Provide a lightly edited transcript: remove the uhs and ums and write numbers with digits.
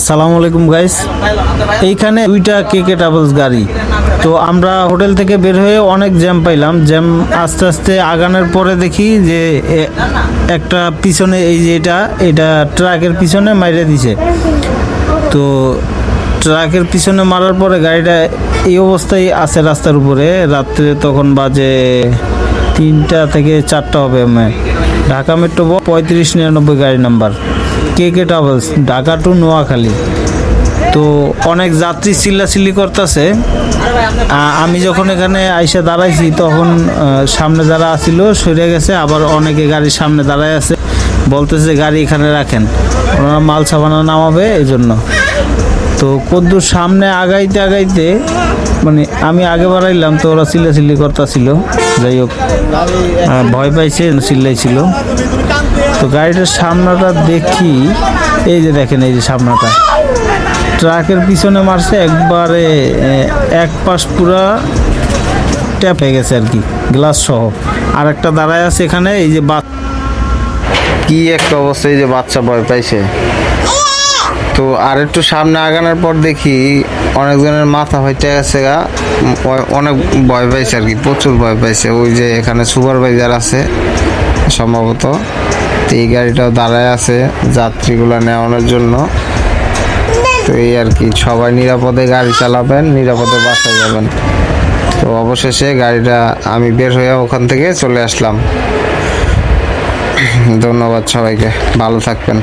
সালামু আলাইকুম গাইস। এইখানে দুইটা কেকে ট্রাভেলস গাড়ি। তো আমরা হোটেল থেকে বের হয়ে অনেক জ্যাম পাইলাম। জ্যাম আস্তে আস্তে আগানোর পরে দেখি যে একটা পিছনে এই যে এটা ট্রাকের পিছনে মাইরে দিছে। তো ট্রাকের পিছনে মারার পরে গাড়িটা এই অবস্থায় আছে রাস্তার উপরে। রাত্রে তখন বাজে 3টা থেকে 4টা হবে। ঢাকা মেট্রো 3599 গাড়ি নাম্বার, কেকে ট্রাভেলস, ঢাকা টু নোয়াখালী। তো অনেক যাত্রী চিল্লাচিল্লি করতেছে। আমি যখন এখানে আইসা দাঁড়াইছি তখন সামনে যারা আসছিল সরে গেছে, আবার অনেকে গাড়ির সামনে দাঁড়ায় আছে, বলতেছে গাড়ি এখানে রাখেন, ওনারা মাল সাবানা নামাবে এই জন্য। তো কদ্দুর সামনে আগাইতে মানে আমি আগে বাড়াইলাম তো ওরা চিল্লাচিল্লি করতেছিল। যাই হোক, ভয় পাইছে, চিল্লাইছিল। তো গাড়িটার সামনাটা দেখি, এই যে দেখেন, এই যে সামনাটা ট্রাকের পিছনে মারছে একবারে, এক পাশ পুরা ট্যাপ হয়ে গেছে আর কি, গ্লাস সহ। আর একটা দাঁড়ায় আছে এখানে, এই যে কি একটা অবস্থা, এই যে বাচ্চা ভয় পাইছে। তো আর একটু সামনে আগানোর পর দেখি অনেকজনের মাথা হইতে গেছে গা, অনেক ভয় পাইছে আর কি, প্রচুর ভয় পাইছে। ওই যে এখানে সুপারভাইজার আছে সম্ভবত, এই গাড়িটাও দাঁড়ায় আছে যাত্রীগুলো নেওয়ানোর জন্য। তো এই আর কি, সবাই নিরাপদে গাড়ি চালাবেন, নিরাপদে বাসায় যাবেন। তো অবশেষে গাড়িটা আমি বের হয়ে ওখান থেকে চলে আসলাম। ধন্যবাদ সবাইকে, ভালো থাকবেন।